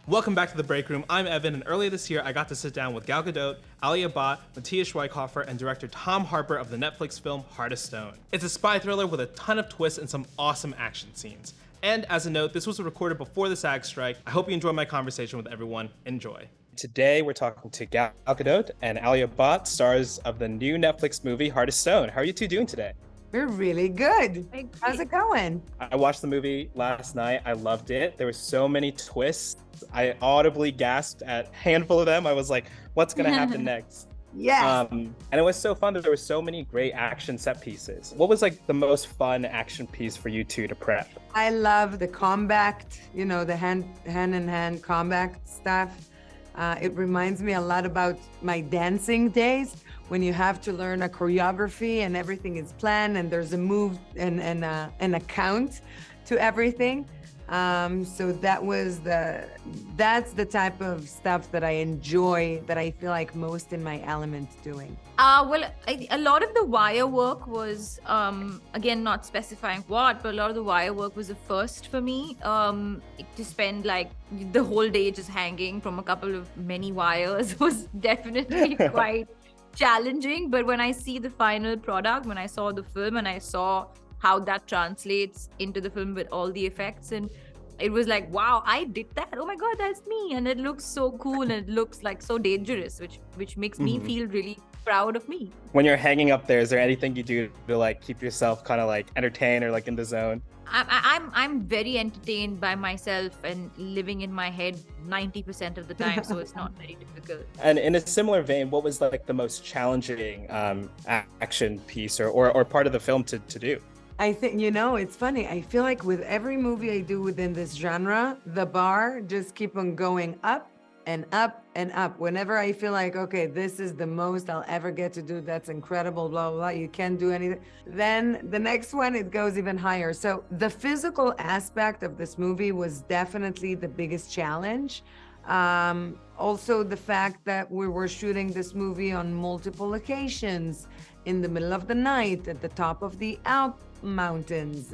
Welcome back to the Breakroom. I'm Evan, and earlier this year, I got to sit down with Gal Gadot, Alia Bhatt, Matthias Schweighöfer, and director Tom Harper of the Netflix film Heart of Stone. It's a spy thriller with a ton of twists and some awesome action scenes. And as a note, this was recorded before the SAG strike. I hope you enjoy my conversation with everyone. Enjoy. Today, we're talking to Gal Gadot and Alia Bhatt, stars of the new Netflix movie Heart of Stone. How are you two doing today? We're really good. How's it going? I watched the movie last night. I loved it. There were so many twists. I audibly gasped at a handful of them. I was like, what's going to happen next? Yes. And it was so fun that there were so many great action set pieces. What was like the most fun action piece for you two to prep? I love the combat, the hand-in-hand combat stuff. It reminds me a lot about my dancing days when you have to learn a choreography and everything is planned and there's a move and a count to everything. So that's the type of stuff that I enjoy, that I feel like most in my element doing. A lot of the wire work was, again, not specifying what, but a lot of the wire work was a first for me. To spend like the whole day just hanging from a couple of many wires was definitely quite challenging. But when I see the final product, when I saw the film and I saw how that translates into the film with all the effects, and it was like, wow, I did that. Oh my God, that's me. And it looks so cool and it looks like so dangerous, which makes me feel really proud of me. When you're hanging up there, is there anything you do to like keep yourself kind of like entertained or like in the zone? I'm very entertained by myself and living in my head 90% of the time, so it's not very difficult. And in a similar vein, what was like the most challenging action piece or part of the film to do? I think, it's funny. I feel like with every movie I do within this genre, the bar just keep on going up and up and up. Whenever I feel like, okay, this is the most I'll ever get to do, that's incredible, blah, blah, blah, you can't do anything. Then the next one, it goes even higher. So the physical aspect of this movie was definitely the biggest challenge. Also the fact that we were shooting this movie on multiple locations, in the middle of the night, at the top of the Alp mountains,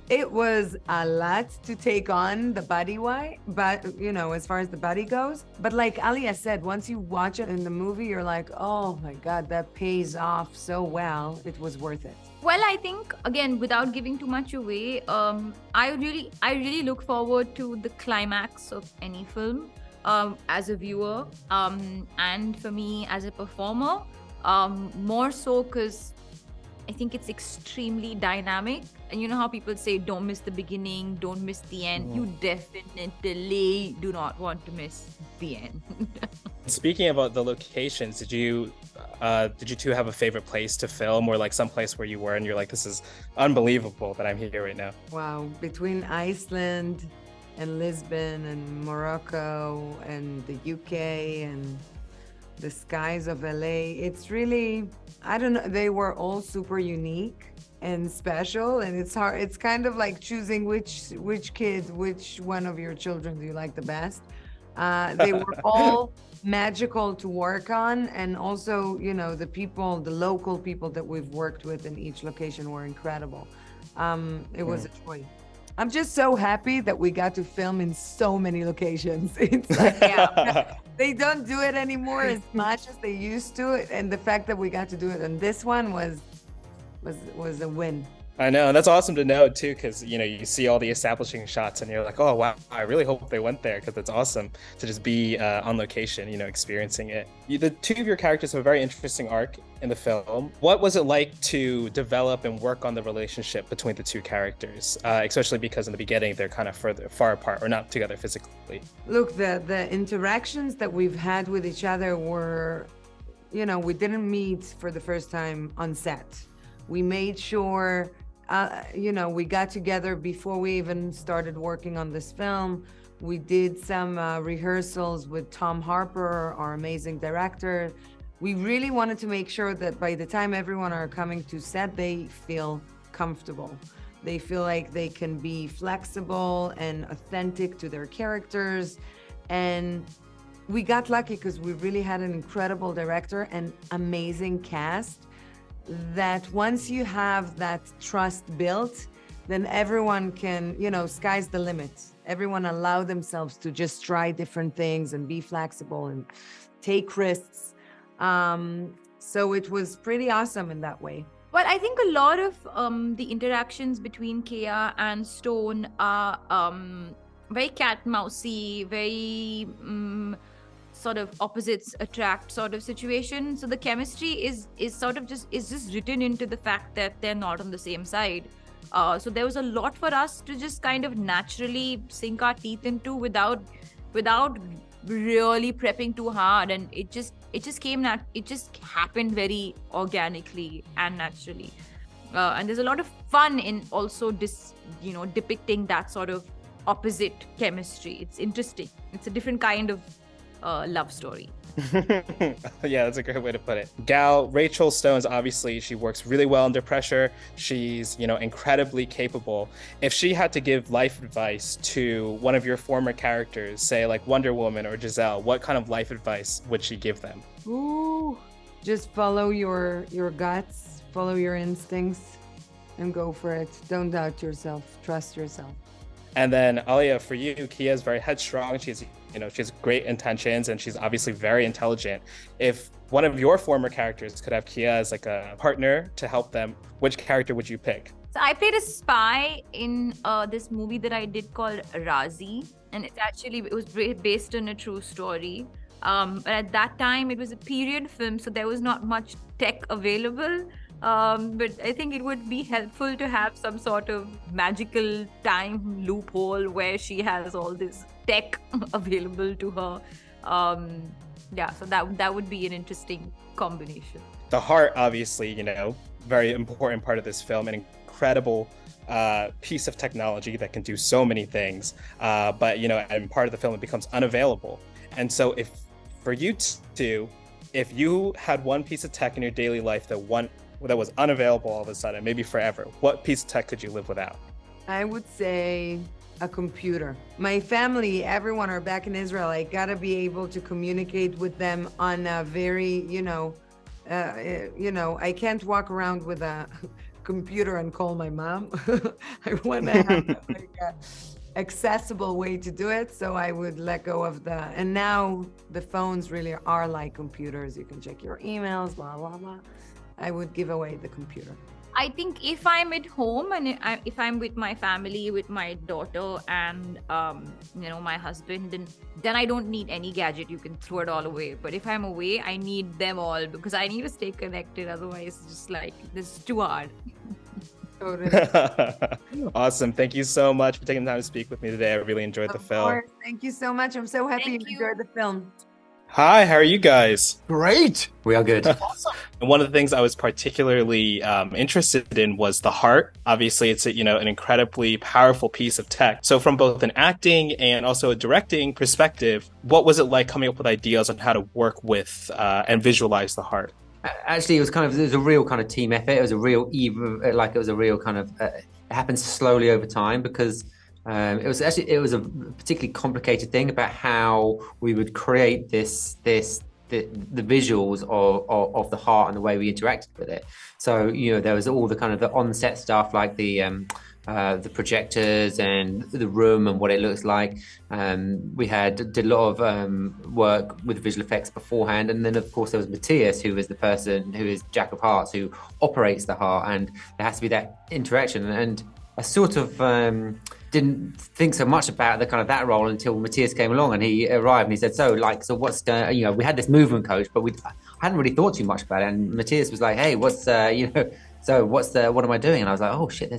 it was a lot to take on the body-wise, but as far as the body goes. But like Alia said, once you watch it in the movie, you're like, oh my God, that pays off so well. It was worth it. Well, I think, again, without giving too much away, I really look forward to the climax of any film as a viewer, and for me as a performer, more so because I think it's extremely dynamic. And you know how people say, don't miss the beginning, don't miss the end. You definitely do not want to miss the end. Speaking about the locations, did you two have a favorite place to film, or like some place where you were and you're like, this is unbelievable that I'm here right now? Wow. Between Iceland and Lisbon and Morocco and the UK and the skies of LA, it's really, I don't know, they were all super unique and special, and it's hard. It's kind of like choosing which one of your children do you like the best. They were all magical to work on, and also, the local people that we've worked with in each location were incredible. It was a joy. I'm just so happy that we got to film in so many locations. It's like, they don't do it anymore as much as they used to, and the fact that we got to do it on this one was a win. I know, and that's awesome to know too, because you see all the establishing shots and you're like, oh wow, I really hope they went there, because it's awesome to just be on location, experiencing it. The two of your characters have a very interesting arc in the film. What was it like to develop and work on the relationship between the two characters, especially because in the beginning they're kind of far apart or not together physically? Look, the interactions that we've had with each other were, we didn't meet for the first time on set. We made sure we got together before we even started working on this film. We did some rehearsals with Tom Harper, our amazing director. We really wanted to make sure that by the time everyone are coming to set, they feel comfortable. They feel like they can be flexible and authentic to their characters. And we got lucky because we really had an incredible director and amazing cast, that once you have that trust built, then everyone can, sky's the limit. Everyone allow themselves to just try different things and be flexible and take risks. So it was pretty awesome in that way. Well, I think a lot of the interactions between Kea and Stone are very cat mousey, very sort of opposites attract sort of situation. So the chemistry is just written into the fact that they're not on the same side. So there was a lot for us to just kind of naturally sink our teeth into without really prepping too hard, and it just happened very organically and naturally. And there's a lot of fun in also depicting that sort of opposite chemistry. It's interesting. It's a different kind of love story. Yeah, that's a great way to put it. Rachel Stone's obviously, she works really well under pressure. She's, incredibly capable. If she had to give life advice to one of your former characters, say like Wonder Woman or Giselle, what kind of life advice would she give them? Ooh, just follow your guts, follow your instincts, and go for it. Don't doubt yourself. Trust yourself. And then Alia, for you, Kea is very headstrong. She has great intentions, and she's obviously very intelligent. If one of your former characters could have Kea as like a partner to help them, which character would you pick? So I played a spy in this movie that I did called Razi, and it was based on a true story. But at that time, it was a period film, so there was not much tech available. But I think it would be helpful to have some sort of magical time loophole where she has all this tech available to her. So that would be an interesting combination. The heart, obviously, very important part of this film, an incredible piece of technology that can do so many things. But and part of the film, it becomes unavailable. And so if you had one piece of tech in your daily life that was unavailable all of a sudden, maybe forever, what piece of tech could you live without? I would say a computer. My family, everyone are back in Israel. I gotta be able to communicate with them on a very, I can't walk around with a computer and call my mom. I want to have like a accessible way to do it. So I would let go of and now the phones really are like computers. You can check your emails, blah, blah, blah. I would give away the computer. I think if I'm at home and if I'm with my family, with my daughter and my husband, then I don't need any gadget. You can throw it all away. But if I'm away, I need them all because I need to stay connected. Otherwise, it's just like this is too hard. Totally. Awesome. Thank you so much for taking the time to speak with me today. I really enjoyed the film. Course. Thank you so much. I'm so happy you enjoyed the film. Hi, how are you guys? Great. We are good. Awesome. And one of the things I was particularly interested in was the heart. Obviously, it's an incredibly powerful piece of tech. So from both an acting and also a directing perspective, what was it like coming up with ideas on how to work with and visualize the heart? Actually, it was a real kind of team effort. It was a real kind of it happened slowly over time because it was a particularly complicated thing about how we would create the visuals of the heart and the way we interacted with it. So there was all the kind of the on-set stuff like the projectors and the room and what it looks like. We did a lot of work with visual effects beforehand, and then of course there was Matthias, who is the person who is Jack of Hearts, who operates the heart, and there has to be that interaction. And I sort of didn't think so much about the kind of that role until Matthias came along and he arrived and he said, so what's we had this movement coach, but I hadn't really thought too much about it. And Matthias was like, hey, what am I doing? And I was like, oh shit,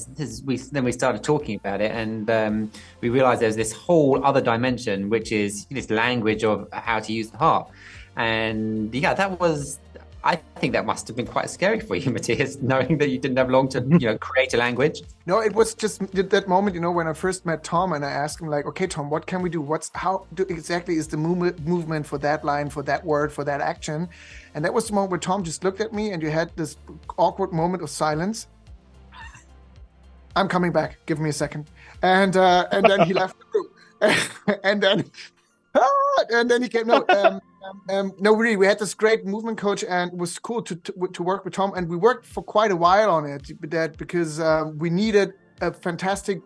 then we started talking about it, and we realized there's this whole other dimension, which is this language of how to use the heart. And I think that must have been quite scary for you, Matthias, knowing that you didn't have long to, create a language. No, it was just that moment, when I first met Tom and I asked him like, okay, Tom, what can we do? Exactly is the movement for that line, for that word, for that action? And that was the moment where Tom just looked at me and you had this awkward moment of silence. I'm coming back. Give me a second. And then he left the room. and then he came. No, really, we had this great movement coach, and it was cool to work with Tom. And we worked for quite a while on it, because we needed a fantastic,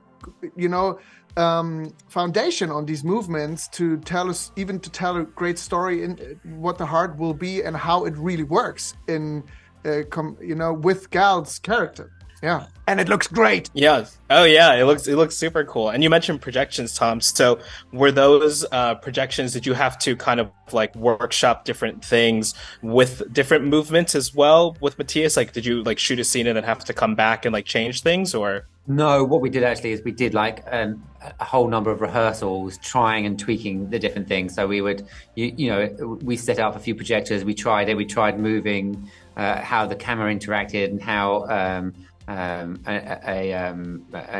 foundation on these movements to tell us, even to tell a great story in what the heart will be and how it really works in, with Gal's character. Yeah, and it looks great. Yeah. Oh yeah, it looks super cool. And you mentioned projections, Tom. So were those projections? Did you have to kind of like workshop different things with different movements as well with Matthias? Like, did you like shoot a scene and then have to come back and like change things, or? No, what we did actually is we did like a whole number of rehearsals, trying and tweaking the different things. So we would, we set up a few projectors. We tried it. We tried moving how the camera interacted and how an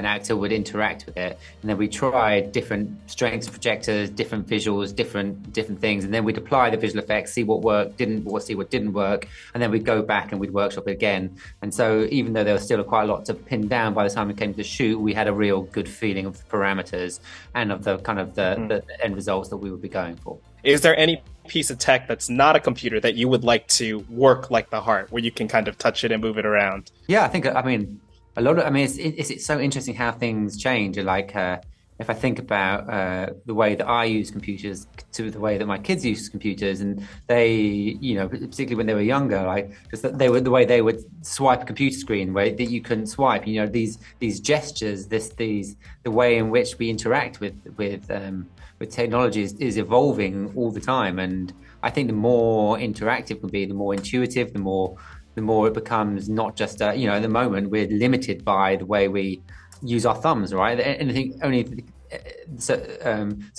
actor would interact with it, and then we tried different strengths of projectors, different visuals, different things, and then we'd apply the visual effects, see what worked, see what didn't work, and then we'd go back and we'd workshop it again. And so even though there was still quite a lot to pin down, by the time we came to shoot, we had a real good feeling of the parameters and of the kind of the end results that we would be going for. Is there any piece of tech that's not a computer that you would like to work like the heart, where you can kind of touch it and move it around? Yeah, it's so interesting how things change. Like if I think about the way that I use computers to the way that my kids use computers, and they, particularly when they were younger, like just that the way they would swipe a computer screen where that you couldn't swipe. These gestures, the way in which we interact with technology is evolving all the time. And I think the more interactive it can be, the more intuitive, the more it becomes not just at the moment we're limited by the way we use our thumbs, right? So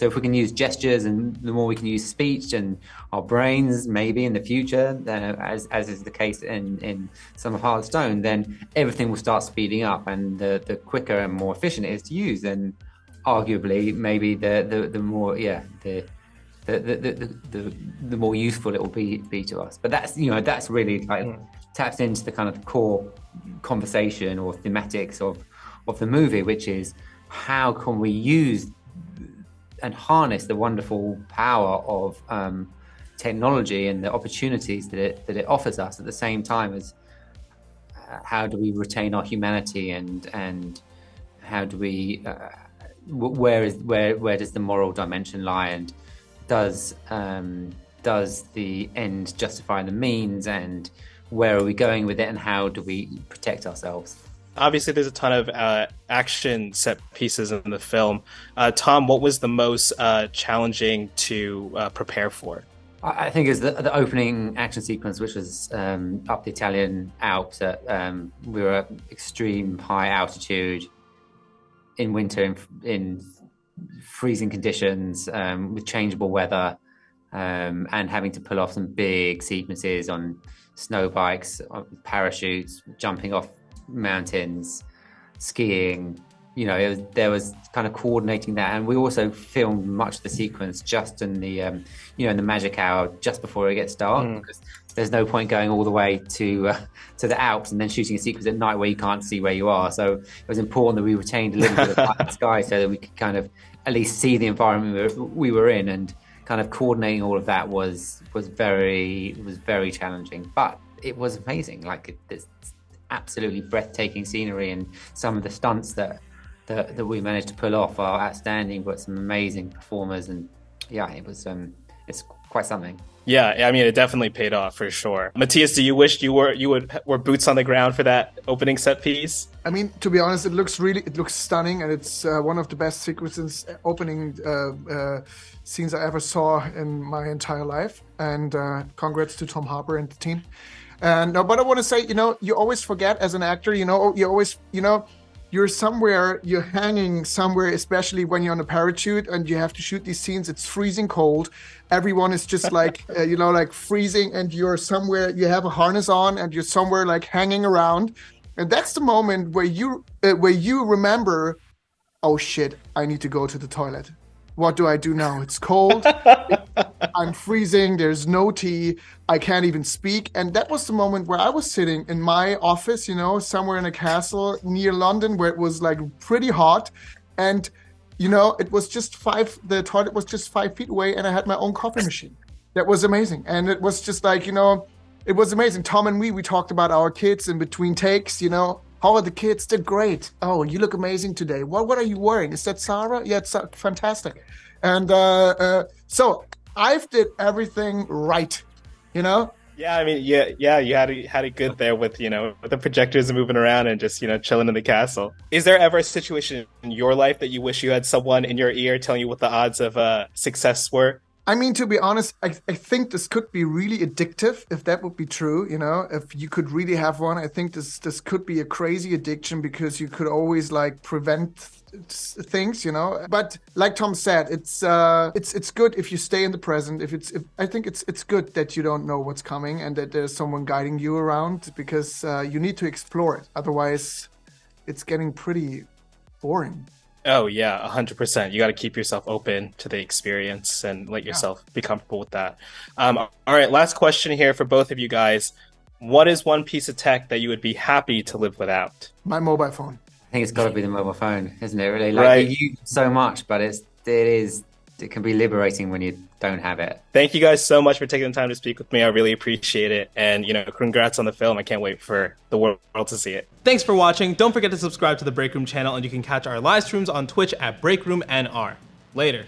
if we can use gestures, and the more we can use speech and our brains, maybe in the future, as is the case in some of Hearthstone, then everything will start speeding up, and the quicker and more efficient it is to use, then arguably maybe the more the more useful it will be to us. But that's really like taps into the kind of core conversation or thematics of the movie, which is how can we use and harness the wonderful power of technology and the opportunities that it offers us, at the same time as how do we retain our humanity, and how do we where does the moral dimension lie, and does the end justify the means, and where are we going with it, and how do we protect ourselves? Obviously, there's a ton of action set pieces in the film. Tom, what was the most challenging to prepare for? I think is the opening action sequence, which was up the Italian Alps. We were at extreme high altitude in winter, in freezing conditions, with changeable weather, and having to pull off some big sequences on snow bikes, parachutes, jumping off mountains, skiing. There was kind of coordinating that, and we also filmed much of the sequence just in the in the magic hour just before it gets dark, because there's no point going all the way to the Alps and then shooting a sequence at night where you can't see where you are. So it was important that we retained a little bit of light in the sky so that we could kind of at least see the environment we were in, and kind of coordinating all of that was very challenging, but it was amazing. Like it's absolutely breathtaking scenery, and some of the stunts that we managed to pull off are outstanding. But some amazing performers, and it was it's quite something. Yeah, I mean, it definitely paid off for sure. Matthias, do you wish you were boots on the ground for that opening set piece? I mean, to be honest, it looks stunning, and it's one of the best sequences, opening scenes I ever saw in my entire life. And congrats to Tom Harper and the team. And but I want to say, you always forget as an actor, you always, you're somewhere, you're hanging somewhere, especially when you're on a parachute and you have to shoot these scenes. It's freezing cold. Everyone is just like, like freezing, and you're somewhere, you have a harness on, and you're somewhere like hanging around. And that's the moment where you remember, oh shit, I need to go to the toilet. What do I do now? It's cold. I'm freezing. There's no tea. I can't even speak. And that was the moment where I was sitting in my office, somewhere in a castle near London, where it was like pretty hot. And, it was just the toilet was just 5 feet away, and I had my own coffee machine. That was amazing. And it was just like, it was amazing. Tom and we talked about our kids in between takes, How are the kids? They're great. Oh, you look amazing today. What are you wearing? Is that Sarah? Yeah, it's fantastic. And so I've did everything right, you know? Yeah, I mean, yeah, you had it good there with, with the projectors moving around and just, chilling in the castle. Is there ever a situation in your life that you wish you had someone in your ear telling you what the odds of success were? I mean, to be honest, I think this could be really addictive if that would be true, if you could really have one. I think this could be a crazy addiction because you could always like prevent things, But like Tom said, it's good if you stay in the present. I think it's good that you don't know what's coming and that there's someone guiding you around because you need to explore it. Otherwise, it's getting pretty boring. Oh yeah, 100%. You got to keep yourself open to the experience and let yourself be comfortable with that. All right, last question here for both of you guys. What is one piece of tech that you would be happy to live without? My mobile phone. I think it's got to be the mobile phone, isn't it? Really, like Right. you use it so much, but it can be liberating when you don't have it. Thank you guys so much for taking the time to speak with me. I really appreciate it. And, congrats on the film. I can't wait for the world to see it. Thanks for watching. Don't forget to subscribe to the Breakroom channel, and you can catch our live streams on Twitch at BreakroomNR. Later.